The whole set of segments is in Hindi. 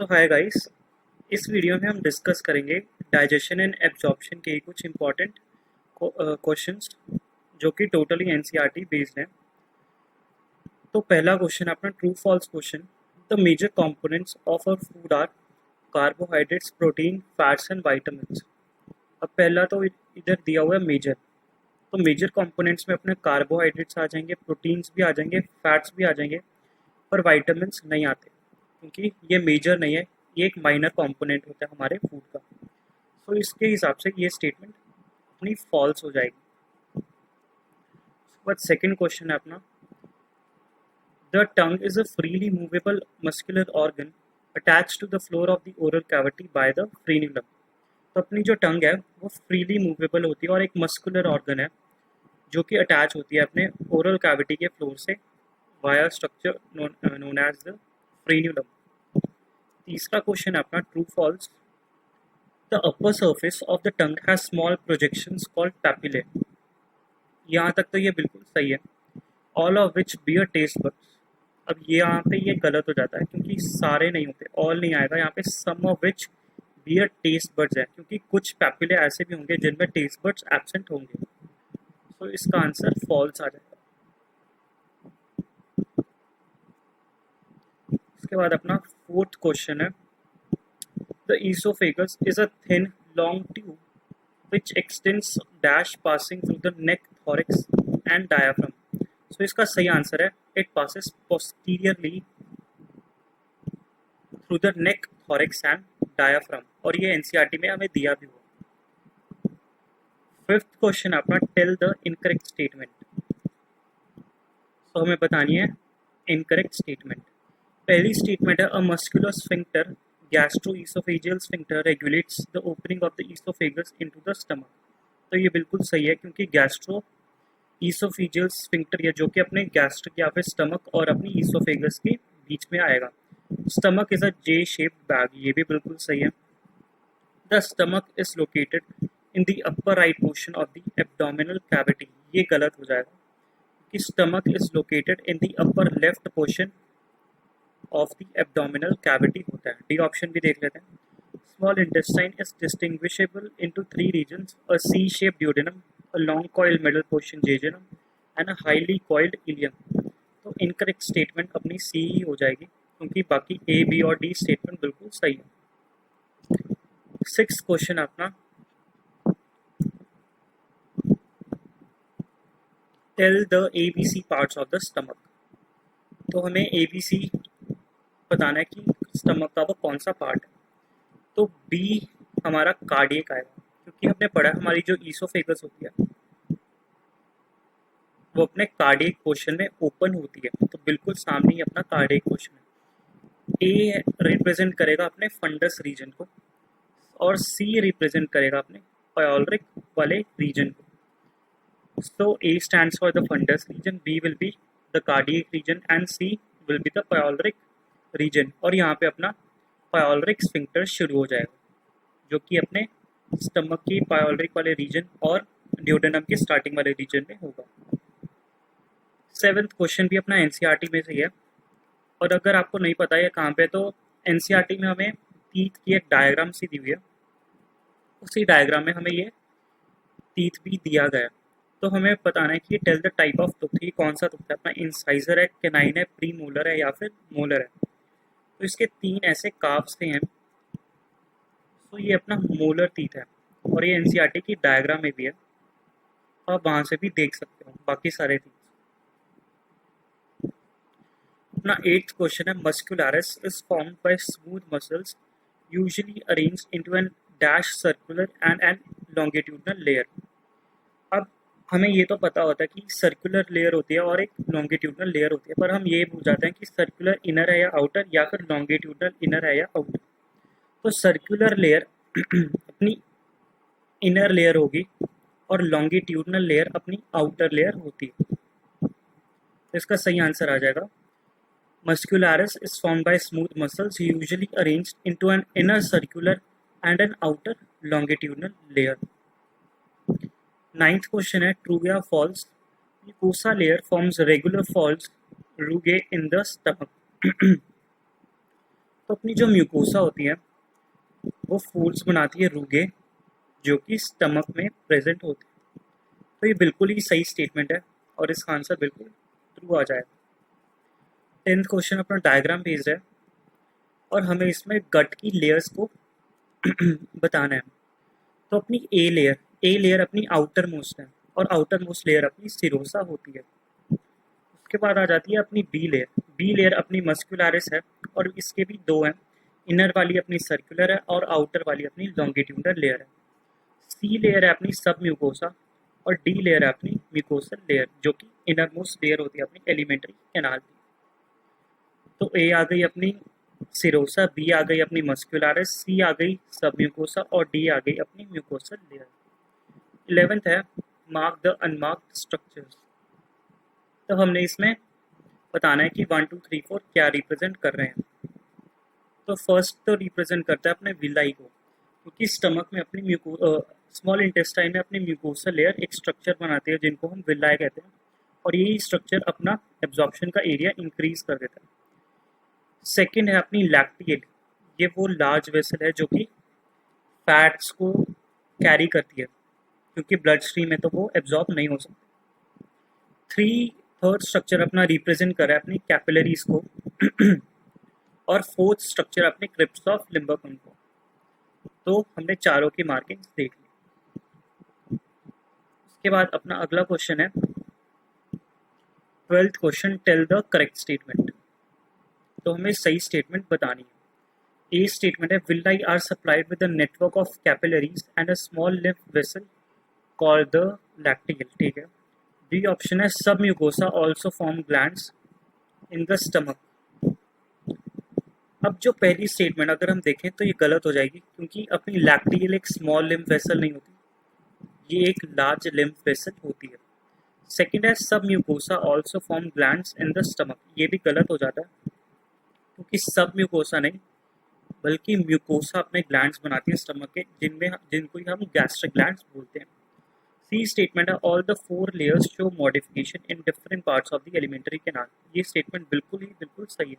सो हाय गाइस, इस वीडियो में हम डिस्कस करेंगे डाइजेशन एंड एब्जॉर्प्शन के कुछ इंपॉर्टेंट क्वेश्चंस जो कि टोटली एनसीईआरटी बेस्ड हैं। तो पहला क्वेश्चन अपना true false question. The major components of our food are carbohydrates, protein, fats and vitamins. अब पहला तो इधर दिया हुआ है मेजर, तो मेजर कंपोनेंट्स में अपने कार्बोहाइड्रेट्स आ जाएंगे, प्रोटीन्स भी आ जाएंगे, फैट्स भी आ जाएंगे, पर विटामिन्स नहीं आते क्योंकि ये मेजर नहीं है, ये एक माइनर कंपोनेंट होता है हमारे फूड का। तो इसके हिसाब से ये स्टेटमेंट अपनी फॉल्स हो जाएगी। उसके बाद सेकंड क्वेश्चन है अपना, the tongue is a freely movable muscular organ attach to the floor of the oral cavity by the frenulum. तो अपनी जो टंग है वो फ्रीली मूवेबल होती है और एक मस्कुलर ऑर्गन है जो कि अटैच होती है अपने ओरल कैविटी के फ्लोर से via structure known as the frenulum. तीसरा क्वेश्चन है अपना true false. The upper surface of the tongue has small projections called papillae. यहाँ तक तो ये बिल्कुल सही है। All of which bear taste buds. अब ये यहाँ पे ये गलत हो जाता है क्योंकि सारे नहीं होते, ऑल नहीं आएगा यहाँ पे, some of which bear taste buds है, क्योंकि कुछ पैपिले ऐसे भी होंगे जिनमें टेस्ट बड्स एब्सेंट होंगे। तो इसका आंसर फॉल्स आ जाएगा। उसके बाद अपना फोर्थ क्वेश्चन है, the esophagus is a thin long tube which extends dash passing through the neck, thorax and diaphragm. So इसका सही आंसर है, it passes posteriorly through the neck, thorax and diaphragm, और ये एनसीईआरटी में हमें दिया भी हुआ। फिफ्थ क्वेश्चन अपना, टेल द इनकरेक्ट स्टेटमेंट। तो हमें बतानी है इनकरेक्ट स्टेटमेंट। पहली स्टेटमेंट है, a muscular sphincter gastro-oesophageal sphincter regulates the opening of the oesophagus into the stomach. तो ये बिल्कुल सही है क्योंकि गैस्ट्रो ईसोफेजियल स्फिंक्टर या जो कि अपने गैस्ट्रिक या फिर स्टमक और अपनी ईसोफेगस के बीच में आएगा। Stomach is a J shaped bag, ये भी बिल्कुल सही है। The stomach is located in the upper right portion of the abdominal cavity, ये गलत हो जाएगा कि stomach is located in the upper left portion of the abdominal cavity होता है। डी ऑप्शन भी देख लेते हैं। Small intestine is distinguishable into three regions, a C shaped duodenum, a long coiled middle portion jejunum and a highly coiled ileum. तो इनकरेक्ट स्टेटमेंट अपनी सी ही हो जाएगी क्योंकि बाकी ए बी और डी स्टेटमेंट बिल्कुल सही है। सिक्स्थ क्वेश्चन अपना, tell the A B C parts of the stomach. तो हमें एबीसी बताना है कि स्टमक का वो कौन सा पार्ट है। तो बी हमारा कार्डियक आएगा क्योंकि हमने पढ़ा हमारी जो ईसोफेगस होती है वो अपने कार्डियक पोर्शन में ओपन होती है, तो बिल्कुल सामने ही अपना कार्डियक पोर्शन है। ए रिप्रेजेंट करेगा अपने फंडस रीजन को और सी रिप्रेजेंट करेगा अपने पायोलरिक वाले रीजन को। So A stands for the fundus region, B will be the cardiac region and C will be the pyoloric region। और यहाँ पे अपना pyoloric sphincter शुरू हो जाएगा जो कि अपने स्टमक की pyoloric वाले रीजन और ड्यूडेनम के स्टार्टिंग वाले रीजन में होगा। सेवेंथ क्वेश्चन भी अपना एनसीईआरटी में से है, और अगर आपको नहीं पता है कहाँ पे, तो एनसीईआरटी में हमें टीथ की एक डायग्राम सी दी हुई है, उसी डायग्राम में हमें ये टीथ भी दिया गया। तो हमें बताना है कि tell the type of tooth, ये कौन सा टूथ है, अपना इंसाइजर है, कैनाइन है, प्री मोलर है या फिर मोलर है। तो इसके तीन ऐसे काव्स से हैं, तो ये अपना मोलर टीथ है और ये एनसीईआरटी की डायग्राम में भी है, तो आप वहां से भी देख सकते हो बाकी सारे टीथ। अपना एट्थ क्वेश्चन है, muscularis is formed by smooth muscles usually arranged into an dash circular and an longitudinal layer. अब हमें ये तो पता होता है कि सर्कुलर लेयर होती है और एक लॉन्गिट्यूडनल लेयर होती है, पर हम ये भूल जाते हैं कि सर्कुलर इनर है या आउटर या फिर लॉन्गिट्यूडनल इनर है या आउटर। तो सर्कुलर लेयर अपनी इनर लेयर होगी और लॉन्गिट्यूडनल लेयर अपनी आउटर लेयर होती है। तो इसका सही आंसर आ जाएगा, muscularis is formed by smooth muscles usually arranged into an inner circular and an outer longitudinal layer. Ninth question है, ट्रू या false, mucosa layer forms regular folds rugae in the stomach। तो अपनी जो म्यूकोसा होती है वो फूड्स बनाती है रूगे, जो कि स्टमक में प्रेजेंट होते हैं। तो ये बिल्कुल ही सही स्टेटमेंट है और इसका आंसर बिल्कुल ट्रू आ जाएगा। 10th क्वेश्चन अपना डायग्राम बेस्ड है और हमें इसमें गट की लेयर्स को बताना है। तो अपनी ए लेयर अपनी आउटर मोस्ट है और आउटर मोस्ट लेयर अपनी सिरोसा होती है। उसके बाद आ जाती है अपनी बी लेयर अपनी मस्कुलरिस है और इसके भी दो हैं, इनर वाली अपनी सर्कुलर है और आउटर वाली अपनी लॉन्गिट्यूडनल लेयर है। सी लेयर है अपनी सब म्यूकोसा और डी लेयर है अपनी म्यूकोसल लेयर, जो कि इनर मोस्ट लेयर होती है अपनी एलिमेंट्री कैनाल की। तो ए आ गई अपनी सिरोसा, बी आ गई अपनी मस्कुलरिस, सी आ गई सब म्यूकोसा और डी आ गई अपनी म्यूकोसल लेयर। 11th है मार्क द अनमार्क्ड स्ट्रक्चर्स। तो हमने इसमें बताना है कि 1 2 3 4 क्या रिप्रेजेंट कर रहे हैं। तो फर्स्ट तो रिप्रेजेंट करता है अपने विलाई को, क्योंकि स्टमक में अपनी स्मॉल इंटेस्टाइन में अपनी म्यूकोसल लेयर एक स्ट्रक्चर बनाती है जिनको हम विलाई कहते हैं, और यही स्ट्रक्चर अपना एब्जॉर्प्शन का एरिया इंक्रीज कर देता है। सेकंड है अपनी लैक्टियल, ये वो लार्ज वेसल है जो कि फैट्स को कैरी करती है, क्योंकि ब्लड स्ट्रीम में तो वो एब्जॉर्ब नहीं हो सकती। थर्ड स्ट्रक्चर अपना रिप्रेजेंट कर रहा है अपनी कैपिलरीज को और फोर्थ स्ट्रक्चर अपने क्रिप्स ऑफ लिम्बोकन को। तो हमने चारों की मार्किंग देख ली। उसके बाद अपना अगला क्वेश्चन है 12th question, tell the correct statement. तो हमें सही स्टेटमेंट बतानी है। ए स्टेटमेंट है villi are supplied with a network of capillaries and a small lymph vessel called the lacteal, ठीक है। बी ऑप्शन है submucosa also form glands in the stomach. अब जो पहली स्टेटमेंट अगर हम देखें तो ये गलत हो जाएगी, क्योंकि अपनी लैक्टियल एक स्मॉल लिम्फ वेसल नहीं होती, ये एक लार्ज लिम्फ वेसल होती है। सेकंड है submucosa also form glands in the stomach, ये भी गलत हो जाता है, क्योंकि सब म्यूकोसा नहीं बल्कि म्यूकोसा अपने ग्लैंड्स बनाती है स्टमक के, जिनको हम गैस्ट्रिक ग्लैंड्स बोलते हैं। सी स्टेटमेंट है all the 4 layers show modification in different parts of the alimentary canal, ये स्टेटमेंट बिल्कुल सही है।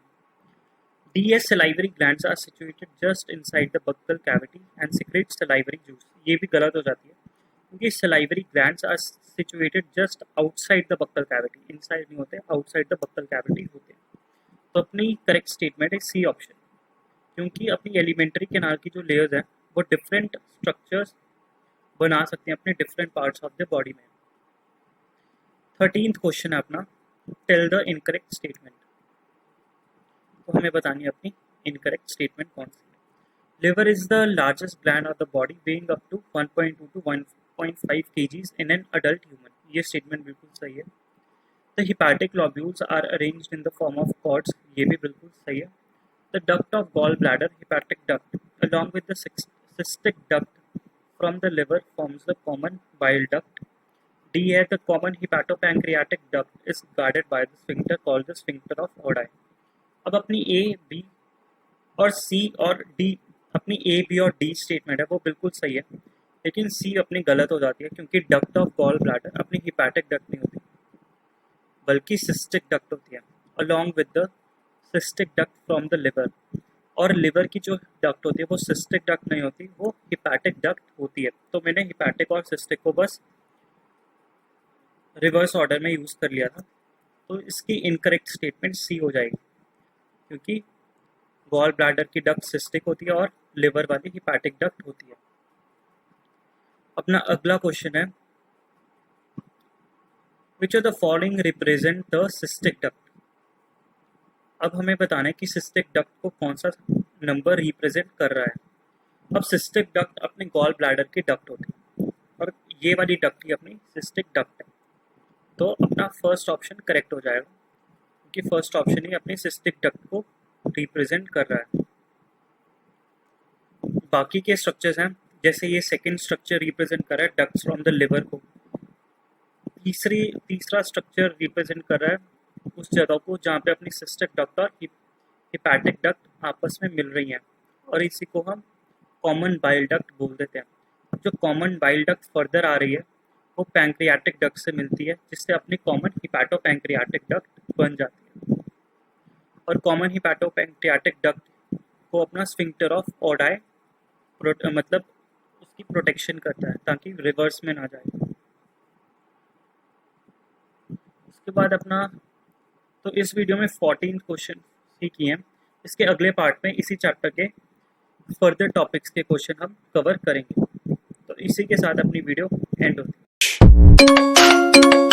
डी है salivary glands are situated just inside the buccal cavity and secrete salivary juice, ये भी गलत हो जाती है, क्योंकि salivary glands are situated just outside the buccal cavity, inside नहीं होते, outside the buccal cavity होते हैं। तो अपनी करेक्ट स्टेटमेंट है सी ऑप्शन, क्योंकि अपनी एलिमेंट्री कैनाल की जो लेयर्स हैं वो डिफरेंट स्ट्रक्चर्स बना सकते हैं अपने different parts of the body में। 13th क्वेश्चन है अपना टेल द इनकरेक्ट स्टेटमेंट। तो हमें बतानी है अपनी इनकरेक्ट स्टेटमेंट कौन सी है। Liver is the largest gland of the body weighing up to 1.2 to 1.5 kgs in an adult human, ये स्टेटमेंट बिल्कुल सही है। The hepatic lobules are arranged in the form of cords, ये भी बिल्कुल सही है। The duct of gall bladder hepatic duct along with the cystic duct from the liver forms the common bile duct. D है the common hepatopancreatic duct is guarded by the sphincter called the sphincter of Oddi. अब अपनी ए बी और सी और डी, अपनी ए बी और डी स्टेटमेंट है वो बिल्कुल सही है, लेकिन सी अपनी गलत हो जाती है, क्योंकि डक्ट ऑफ गॉल ब्लैडर अपनी हिपैटिक डक्ट नहीं होती बल्कि सिस्टिक डक्ट होती है, along with the cystic duct from the liver. और लिवर की जो डक्ट होती है वो सिस्टिक डक्ट नहीं होती, वो हिपैटिक डक्ट होती है। तो मैंने हिपैटिक और सिस्टिक को बस रिवर्स ऑर्डर में यूज़ कर लिया था, तो इसकी इनकरेक्ट स्टेटमेंट सी हो जाएगी, क्योंकि गॉल ब्लैडर की डक्ट सिस्टिक होती है और लिवर वाली हिपैटिक डक्ट होती है। अपना अगला क्वेश्चन है which of the following represent the cystic duct. अब हमें बताना है कि सिस्टिक डक्ट को कौन सा नंबर रिप्रेजेंट कर रहा है। अब सिस्टिक डक्ट अपने गॉल ब्लैडर की डक्ट होती है और ये वाली डक्ट ही अपनी सिस्टिक डक्ट है, तो अपना फर्स्ट ऑप्शन करेक्ट हो जाएगा, क्योंकि फर्स्ट ऑप्शन ही अपनी सिस्टिक डक्ट को रिप्रेजेंट कर रहा है। बाकी के स्ट्रक्चर्स हैं, जैसे ये सेकेंड स्ट्रक्चर रिप्रेजेंट कर रहा है डक्ट्स फ्रॉम द लिवर को, तीसरा स्ट्रक्चर रिप्रेजेंट कर रहा है उस जगह को जहाँ पे अपनी सिस्टिक डक्ट और हिपैटिक डक्ट आपस में मिल रही हैं, और इसी को हम कॉमन बाइल डक्ट बोल देते हैं। जो कॉमन बाइल डक्ट फर्दर आ रही है वो पैंक्रियाटिक डक्ट से मिलती है, जिससे अपनी कॉमन हिपैटोपैंक्रियाटिक डक्ट बन जाती है। और कॉमन हिपैटोपैंक्रियाटिक डक्ट वो अपना स्फिंक्टर ऑफ ओडाई मतलब उसकी प्रोटेक्शन करता है ताकि रिवर्स में ना जाए। उसके बाद अपना, तो इस वीडियो में 14 क्वेश्चन ही किए हैं। इसके अगले पार्ट में इसी चैप्टर के फर्दर टॉपिक्स के क्वेश्चन हम कवर करेंगे। तो इसी के साथ अपनी वीडियो एंड होती है।